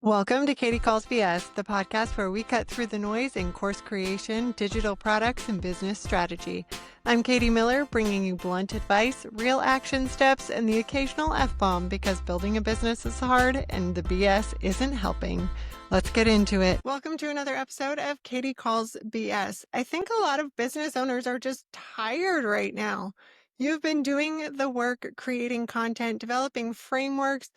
Welcome to Katie Calls BS, the podcast where we cut through the noise in course creation, digital products, and business strategy. I'm Katie Miller, bringing you blunt advice, real action steps, and the occasional F-bomb because building a business is hard and the BS isn't helping. Let's get into it. Welcome to another episode of Katie Calls BS. I think a lot of business owners are just tired right now. You've been doing the work, creating content, developing frameworks,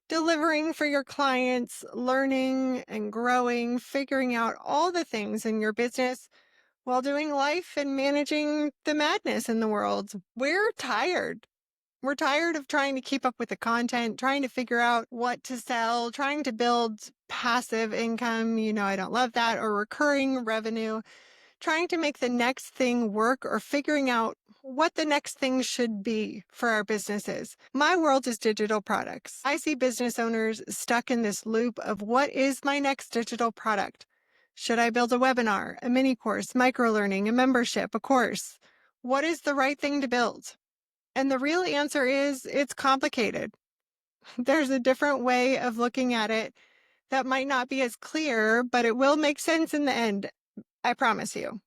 delivering for your clients, learning and growing, figuring out all the things in your business while doing life and managing the madness in the world. We're tired. We're tired of trying to keep up with the content, trying to figure out what to sell, trying to build passive income. I don't love that, or recurring revenue, trying to make the next thing work or figuring out what the next thing should be for our businesses. My world is digital products. I see business owners stuck in this loop of what is my next digital product? Should I build a webinar, a mini course, microlearning, a membership, a course? What is the right thing to build? And the real answer is it's complicated. There's a different way of looking at it that might not be as clear, but it will make sense in the end. I promise you.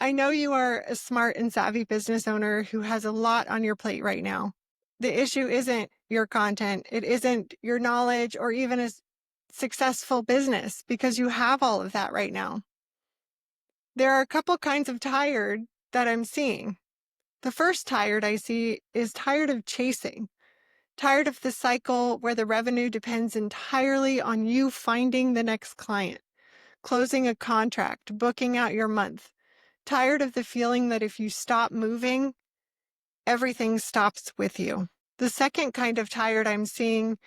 I know you are a smart and savvy business owner who has a lot on your plate right now. The issue isn't your content. It isn't your knowledge or even a successful business, because you have all of that right now. There are a couple kinds of tired that I'm seeing. The first tired I see is tired of chasing, tired of the cycle where the revenue depends entirely on you finding the next client, closing a contract, booking out your month. Tired of the feeling that if you stop moving, everything stops with you. The second kind of tired I'm seeing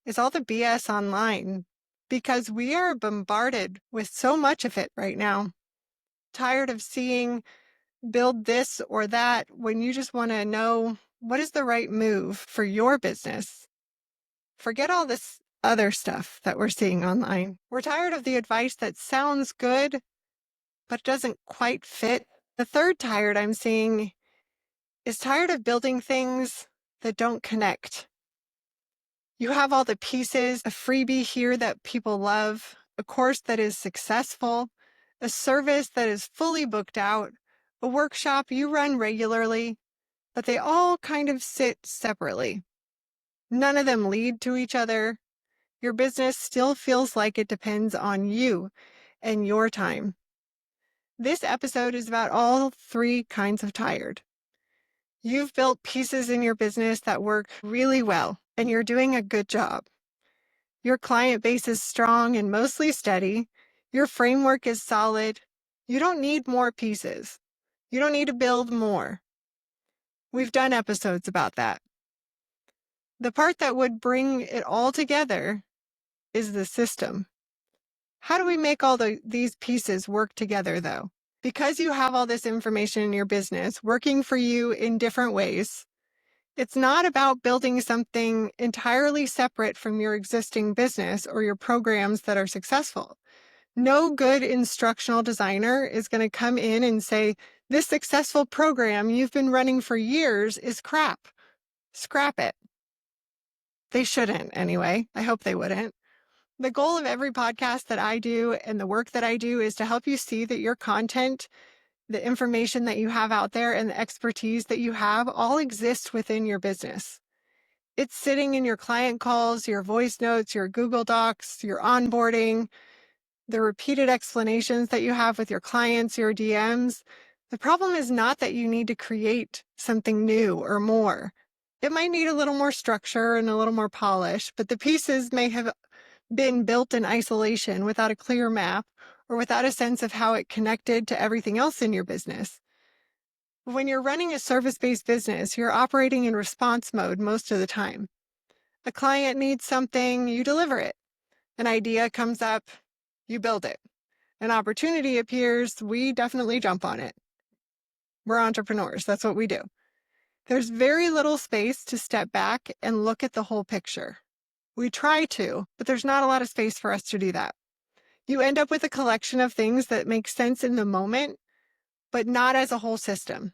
is all the BS online, because we are bombarded with so much of it right now. Tired of seeing build this or that when you just want to know what is the right move for your business. Forget all this other stuff that we're seeing online. We're tired of the advice that sounds good, but doesn't quite fit. The third tired I'm seeing is tired of building things that don't connect. You have all the pieces, a freebie here that people love, a course that is successful, a service that is fully booked out, a workshop you run regularly, but they all kind of sit separately. None of them lead to each other. Your business still feels like it depends on you and your time. This episode is about all three kinds of tired. You've built pieces in your business that work really well, and you're doing a good job. Your client base is strong and mostly steady. Your framework is solid. You don't need more pieces. You don't need to build more. We've done episodes about that. The part that would bring it all together is the system. How do we make all these pieces work together, though? Because you have all this information in your business working for you in different ways, it's not about building something entirely separate from your existing business or your programs that are successful. No good instructional designer is going to come in and say, this successful program you've been running for years is crap. Scrap it. They shouldn't anyway. I hope they wouldn't. The goal of every podcast that I do and the work that I do is to help you see that your content, the information that you have out there, and the expertise that you have all exist within your business. It's sitting in your client calls, your voice notes, your Google Docs, your onboarding, the repeated explanations that you have with your clients, your DMs. The problem is not that you need to create something new or more. It might need a little more structure and a little more polish, but the pieces may have been built in isolation without a clear map or without a sense of how it connected to everything else in your business. When you're running a service-based business, you're operating in response mode most of the time. A client needs something, you deliver it. An idea comes up, you build it. An opportunity appears, we definitely jump on it. We're entrepreneurs, that's what we do. There's very little space to step back and look at the whole picture. We try to, but there's not a lot of space for us to do that. You end up with a collection of things that make sense in the moment, but not as a whole system.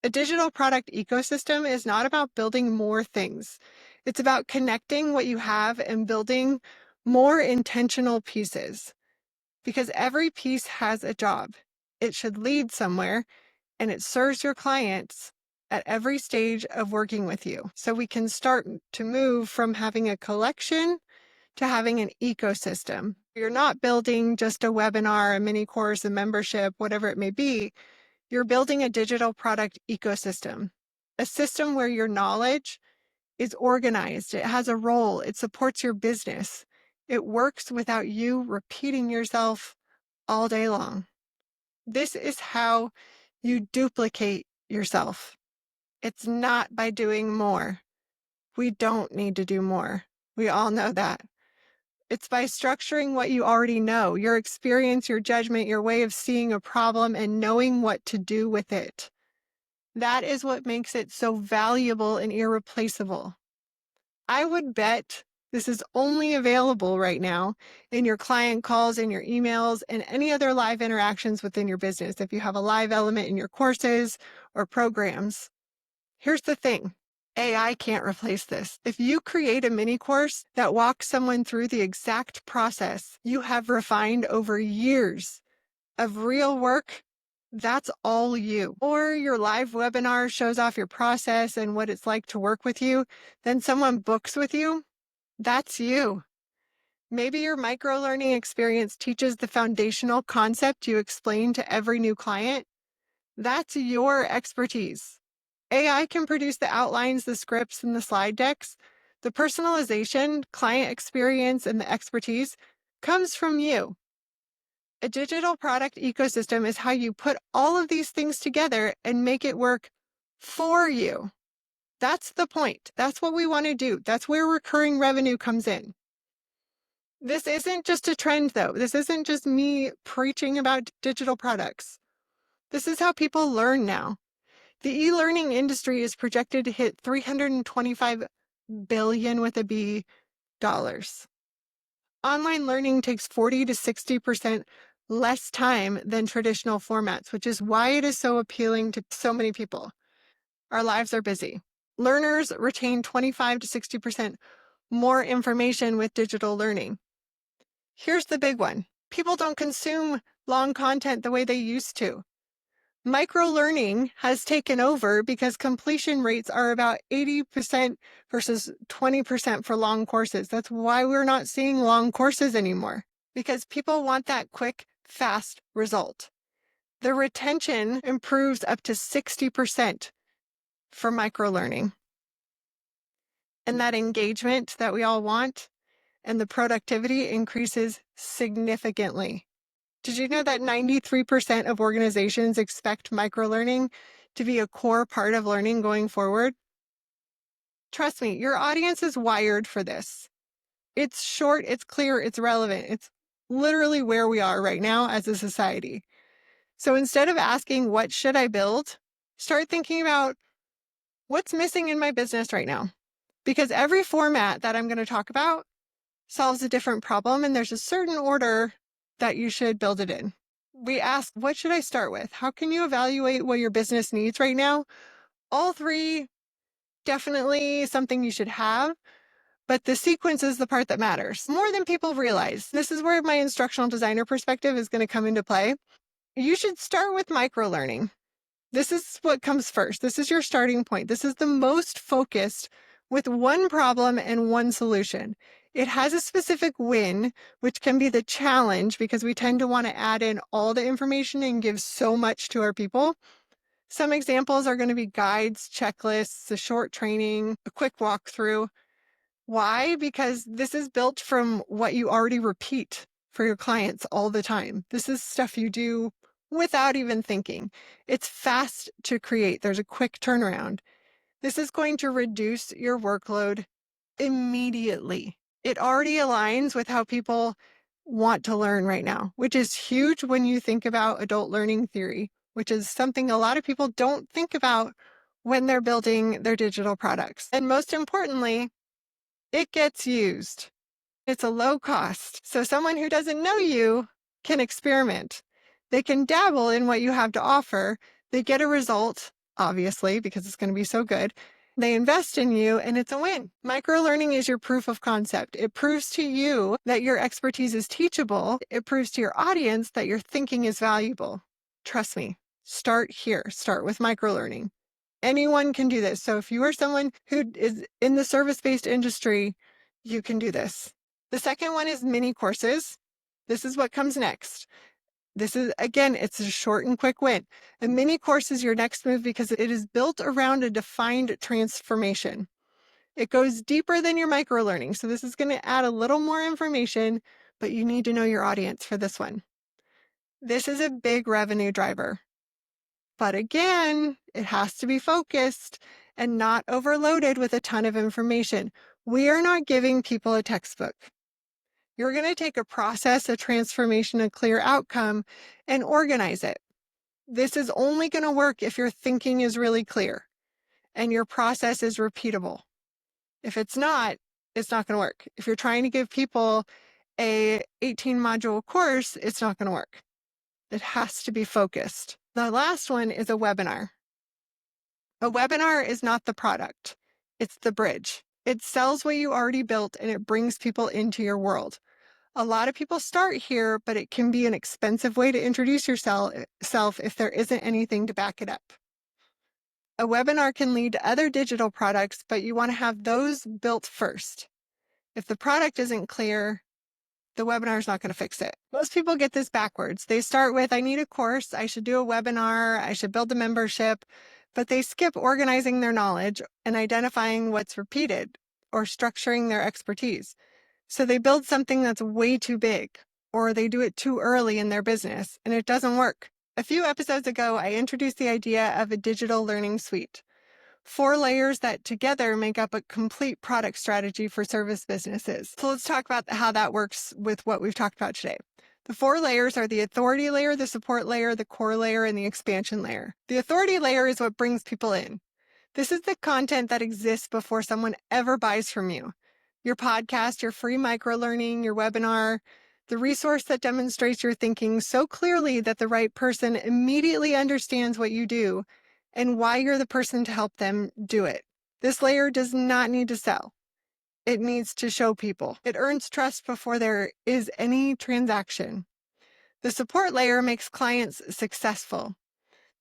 A digital product ecosystem is not about building more things. It's about connecting what you have and building more intentional pieces, because every piece has a job. It should lead somewhere, and it serves your clients at every stage of working with you. So we can start to move from having a collection to having an ecosystem. You're not building just a webinar, a mini course, a membership, whatever it may be. You're building a digital product ecosystem, a system where your knowledge is organized. It has a role. It supports your business. It works without you repeating yourself all day long. This is how you duplicate yourself. It's not by doing more. We don't need to do more. We all know that. It's by structuring what you already know, your experience, your judgment, your way of seeing a problem, and knowing what to do with it. That is what makes it so valuable and irreplaceable. I would bet this is only available right now in your client calls, in your emails, and any other live interactions within your business. If you have a live element in your courses or programs. Here's the thing. AI can't replace this. If you create a mini course that walks someone through the exact process you have refined over years of real work, that's all you. Or your live webinar shows off your process and what it's like to work with you, then someone books with you, that's you. Maybe your microlearning experience teaches the foundational concept you explain to every new client. That's your expertise. AI can produce the outlines, the scripts, and the slide decks. The personalization, client experience, and the expertise comes from you. A digital product ecosystem is how you put all of these things together and make it work for you. That's the point. That's what we want to do. That's where recurring revenue comes in. This isn't just a trend, though. This isn't just me preaching about digital products. This is how people learn now. The e-learning industry is projected to hit $325 billion with a B dollars. Online learning takes 40 to 60% less time than traditional formats, which is why it is so appealing to so many people. Our lives are busy. Learners retain 25 to 60% more information with digital learning. Here's the big one. People don't consume long content the way they used to. Microlearning has taken over because completion rates are about 80% versus 20% for long courses. That's why we're not seeing long courses anymore, because people want that quick, fast result. The retention improves up to 60% for microlearning. And that engagement that we all want and the productivity increases significantly. Did you know that 93% of organizations expect microlearning to be a core part of learning going forward? Trust me, your audience is wired for this. It's short, it's clear, it's relevant. It's literally where we are right now as a society. So instead of asking, what should I build? Start thinking about what's missing in my business right now. Because every format that I'm going to talk about solves a different problem, and there's a certain order that you should build it in. We ask, what should I start with? How can you evaluate what your business needs right now? All three, definitely something you should have, but the sequence is the part that matters more than people realize. This is where my instructional designer perspective is going to come into play. You should start with microlearning. This is what comes first. This is your starting point. This is the most focused with one problem and one solution. It has a specific win, which can be the challenge because we tend to want to add in all the information and give so much to our people. Some examples are going to be guides, checklists, a short training, a quick walkthrough. Why? Because this is built from what you already repeat for your clients all the time. This is stuff you do without even thinking. It's fast to create. There's a quick turnaround. This is going to reduce your workload immediately. It already aligns with how people want to learn right now, which is huge when you think about adult learning theory, which is something a lot of people don't think about when they're building their digital products. And most importantly, it gets used. It's a low cost. So someone who doesn't know you can experiment. They can dabble in what you have to offer. They get a result, obviously, because it's going to be so good. They invest in you, and it's a win. Microlearning is your proof of concept. It proves to you that your expertise is teachable. It proves to your audience that your thinking is valuable. Trust me, start here. Start with microlearning. Anyone can do this. So if you are someone who is in the service-based industry, you can do this. The second one is mini courses. This is what comes next. This is, again, it's a short and quick win. A mini course is your next move because it is built around a defined transformation. It goes deeper than your microlearning. So this is going to add a little more information, but you need to know your audience for this one. This is a big revenue driver. But again, it has to be focused and not overloaded with a ton of information. We are not giving people a textbook. You're going to take a process, a transformation, a clear outcome, and organize it. This is only going to work if your thinking is really clear and your process is repeatable. If it's not going to work. If you're trying to give people a 18-module course, it's not going to work. It has to be focused. The last one is a webinar. A webinar is not the product. It's the bridge. It sells what you already built and it brings people into your world. A lot of people start here, but it can be an expensive way to introduce yourself if there isn't anything to back it up. A webinar can lead to other digital products, but you want to have those built first. If the product isn't clear, the webinar is not going to fix it. Most people get this backwards. They start with, I need a course, I should do a webinar, I should build a membership, but they skip organizing their knowledge and identifying what's repeated or structuring their expertise. So they build something that's way too big, or they do it too early in their business, and it doesn't work. A few episodes ago, I introduced the idea of a digital learning suite. 4 layers that together make up a complete product strategy for service businesses. So let's talk about how that works with what we've talked about today. The 4 layers are the authority layer, the support layer, the core layer, and the expansion layer. The authority layer is what brings people in. This is the content that exists before someone ever buys from you. Your podcast, your free microlearning, your webinar, the resource that demonstrates your thinking so clearly that the right person immediately understands what you do and why you're the person to help them do it. This layer does not need to sell. It needs to show people. It earns trust before there is any transaction. The support layer makes clients successful.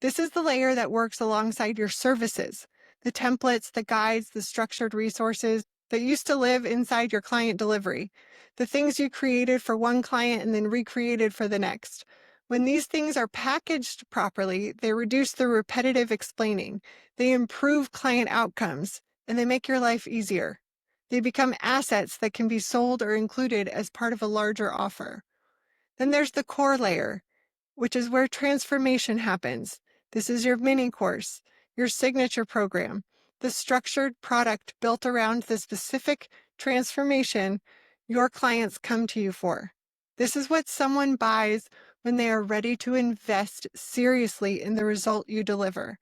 This is the layer that works alongside your services, the templates, the guides, the structured resources that used to live inside your client delivery, the things you created for one client and then recreated for the next. When these things are packaged properly, they reduce the repetitive explaining, they improve client outcomes, and they make your life easier. They become assets that can be sold or included as part of a larger offer. Then there's the core layer, which is where transformation happens. This is your mini course, your signature program, the structured product built around the specific transformation your clients come to you for. This is what someone buys when they are ready to invest seriously in the result you deliver.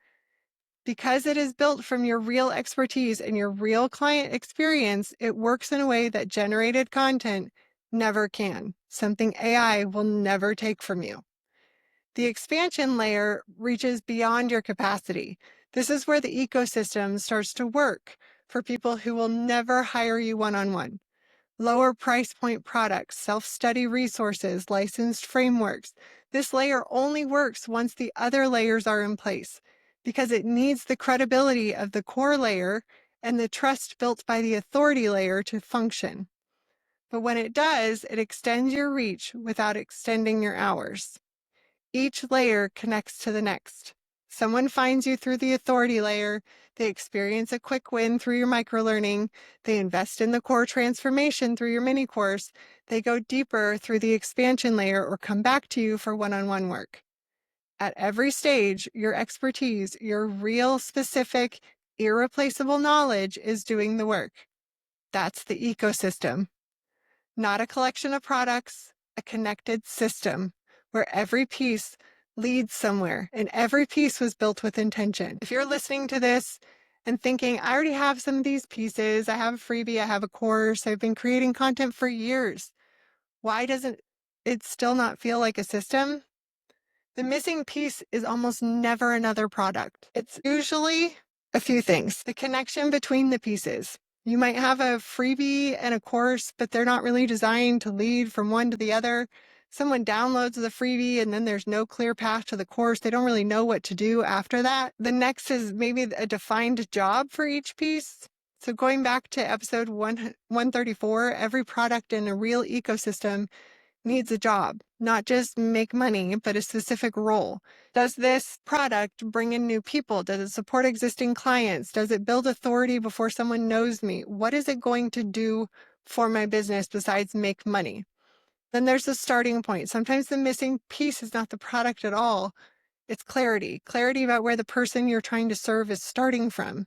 Because it is built from your real expertise and your real client experience, it works in a way that generated content never can, something AI will never take from you. The expansion layer reaches beyond your capacity. This is where the ecosystem starts to work for people who will never hire you one-on-one. Lower price point products, self-study resources, licensed frameworks. This layer only works once the other layers are in place because it needs the credibility of the core layer and the trust built by the authority layer to function. But when it does, it extends your reach without extending your hours. Each layer connects to the next. Someone finds you through the authority layer, they experience a quick win through your microlearning, they invest in the core transformation through your mini course, they go deeper through the expansion layer or come back to you for one-on-one work. At every stage, your expertise, your real specific, irreplaceable knowledge is doing the work. That's the ecosystem. Not a collection of products, a connected system where every piece leads somewhere and every piece was built with intention. If you're listening to this and thinking, I already have some of these pieces, I have a freebie, I have a course, I've been creating content for years, why doesn't it still not feel like a system? The missing piece is almost never another product. It's usually A few things. The connection between the pieces. You might have a freebie and a course, but they're not really designed to lead from one to the other. Someone downloads the freebie and then there's no clear path to the course. They don't really know what to do after that. The next is maybe a defined job for each piece. So going back to episode 134, every product in a real ecosystem needs a job, not just make money, but a specific role. Does this product bring in new people? Does it support existing clients? Does it build authority before someone knows me? What is it going to do for my business besides make money? Then there's the starting point. Sometimes the missing piece is not the product at all. It's clarity about where the person you're trying to serve is starting from.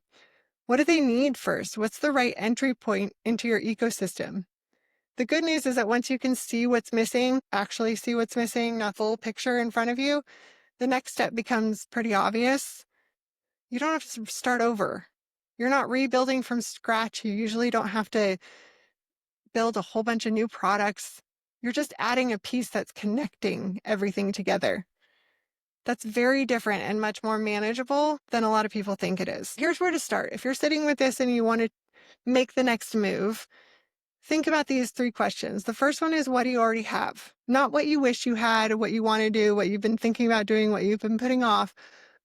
What do they need first? What's the right entry point into your ecosystem? The good news is that once you can see what's missing, actually see what's missing, not full picture in front of you, the next step becomes pretty obvious. You don't have to start over. You're not rebuilding from scratch. You usually don't have to build a whole bunch of new products. You're just adding a piece that's connecting everything together. That's very different and much more manageable than a lot of people think it is. Here's where to start. If you're sitting with this and you want to make the next move, think about these 3 questions. The first one is, what do you already have? Not what you wish you had, what you want to do, what you've been thinking about doing, what you've been putting off,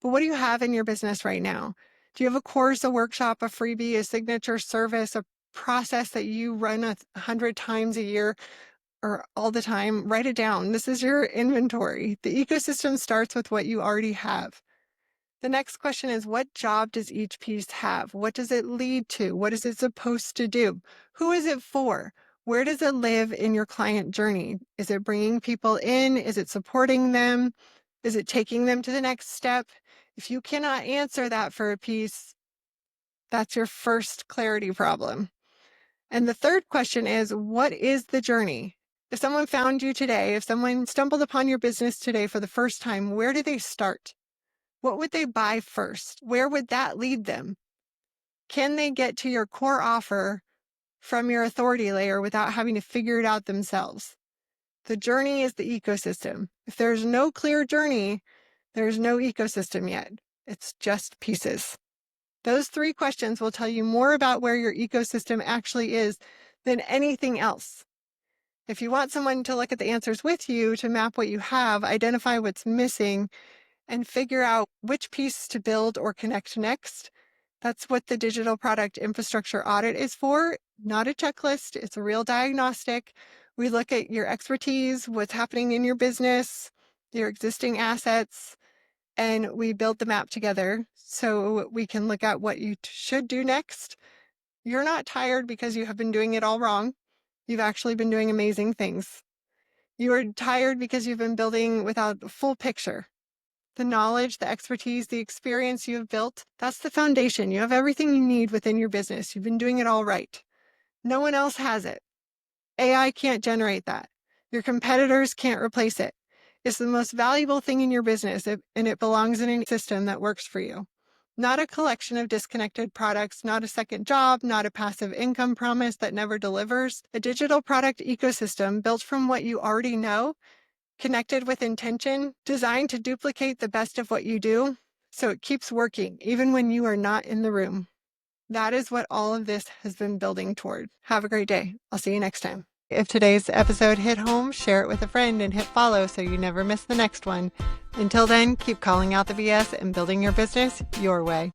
but what do you have in your business right now? Do you have a course, a workshop, a freebie, a signature service, a process that you run 100 times a year or all the time? Write it down. This is your inventory. The ecosystem starts with what you already have. The next question is, what job does each piece have? What does it lead to? What is it supposed to do? Who is it for? Where does it live in your client journey? Is it bringing people in? Is it supporting them? Is it taking them to the next step? If you cannot answer that for a piece, that's your first clarity problem. And the third question is, what is the journey? If someone found you today, if someone stumbled upon your business today for the first time, where do they start? What would they buy first? Where would that lead them? Can they get to your core offer from your authority layer without having to figure it out themselves? The journey is the ecosystem. If there's no clear journey, there's no ecosystem yet. It's just pieces. Those 3 questions will tell you more about where your ecosystem actually is than anything else. If you want someone to look at the answers with you, to map what you have, identify what's missing, and figure out which piece to build or connect next, that's what the Digital Product Infrastructure Audit is for. Not a checklist. It's a real diagnostic. We look at your expertise, what's happening in your business, your existing assets, and we build the map together so we can look at what you should do next. You're not tired because you have been doing it all wrong. You've actually been doing amazing things. You are tired because you've been building without a full picture. The knowledge, the expertise, the experience you have built, that's the foundation. You have everything you need within your business. You've been doing it all right. No one else has it. AI can't generate that. Your competitors can't replace it. It's the most valuable thing in your business, and it belongs in a system that works for you. Not a collection of disconnected products, not a second job, not a passive income promise that never delivers. A digital product ecosystem built from what you already know, connected with intention, designed to duplicate the best of what you do, so it keeps working, even when you are not in the room. That is what all of this has been building toward. Have a great day. I'll see you next time. If today's episode hit home, share it with a friend and hit follow so you never miss the next one. Until then, keep calling out the BS and building your business your way.